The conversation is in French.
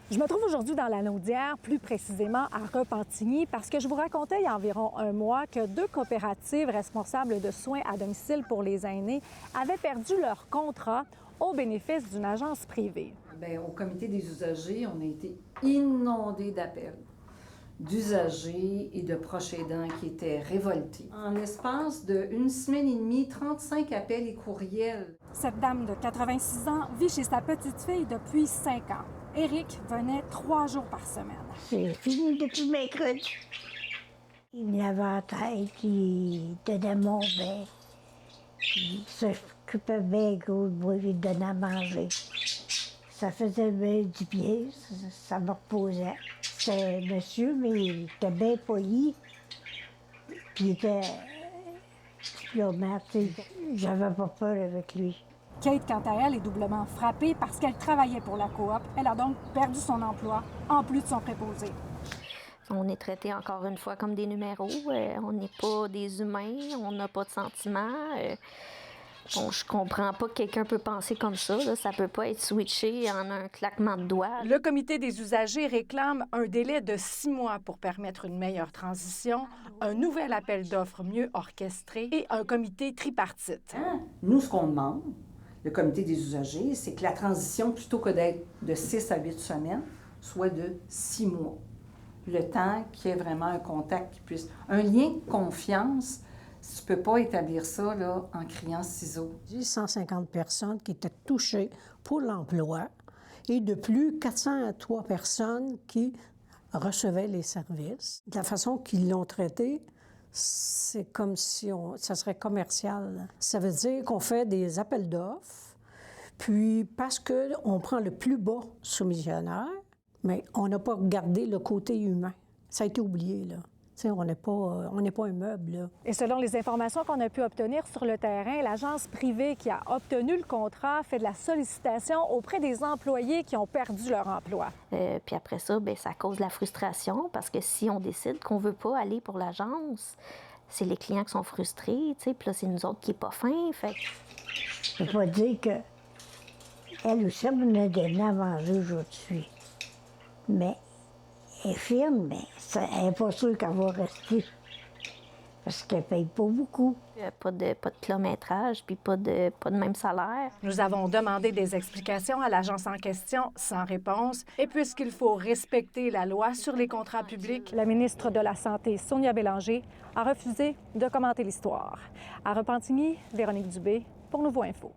Je me trouve aujourd'hui dans la Naudière, plus précisément à Repentigny, parce que je vous racontais il y a environ un mois que 2 coopératives responsables de soins à domicile pour les aînés avaient perdu leur contrat au bénéfice d'une agence privée. Bien, au comité des usagers, on a été inondés d'appels d'usagers et de proches aidants qui étaient révoltés. En l'espace d'une semaine et demie, 35 appels et courriels. Cette dame de 86 ans vit chez sa petite-fille depuis 5 ans. Éric venait 3 jours par semaine. C'est fini depuis mercredi. Il me lavait la tête, il donnait mon bain. Il s'occupait bien gros de moi, il donnait à manger. Ça faisait bien du bien, ça me reposait. C'était un monsieur, mais il était bien poli. Puis il était diplomate, tu sais. J'avais pas peur avec lui. Kate, quant à elle, est doublement frappée parce qu'elle travaillait pour la coop. Elle a donc perdu son emploi, en plus de son préposé. On est traités encore une fois comme des numéros. On n'est pas des humains, on n'a pas de sentiments. Bon, je comprends pas que quelqu'un peut penser comme ça. Là. Ça peut pas être switché en un claquement de doigts. Le comité des usagers réclame un délai de 6 mois pour permettre une meilleure transition, un nouvel appel d'offres mieux orchestré et un comité tripartite. Nous, ce qu'on demande, le comité des usagers, c'est que la transition, plutôt que d'être de 6 à 8 semaines, soit de 6 mois. Le temps qu'il y ait vraiment un contact qui puisse... Un lien de confiance, tu ne peux pas établir ça là, en criant ciseaux. 150 personnes qui étaient touchées pour l'emploi et de plus 403 personnes qui recevaient les services. De la façon qu'ils l'ont traité, c'est comme si ça serait commercial. Ça veut dire qu'on fait des appels d'offres, puis parce qu'on prend le plus bas soumissionnaire, mais on n'a pas regardé le côté humain. Ça a été oublié, là. T'sais, on n'est pas un meuble, là. Et selon les informations qu'on a pu obtenir sur le terrain, l'agence privée qui a obtenu le contrat fait de la sollicitation auprès des employés qui ont perdu leur emploi. Puis après ça, bien, ça cause la frustration parce que si on décide qu'on veut pas aller pour l'agence, c'est les clients qui sont frustrés, tu sais, puis là, c'est nous autres qui n'est pas fin, fait Je peux pas dire que elle aussi me a donné à manger aujourd'hui. Mais elle est firme, mais elle n'est pas sûre qu'elle va rester. Parce qu'elle ne paye pas beaucoup. pas de kilométrage, puis pas de même salaire. Nous avons demandé des explications à l'agence en question sans réponse. Et puisqu'il faut respecter la loi sur les contrats publics, la ministre de la Santé, Sonia Bélanger, a refusé de commenter l'histoire. À Repentigny, Véronique Dubé pour Nouveau Info.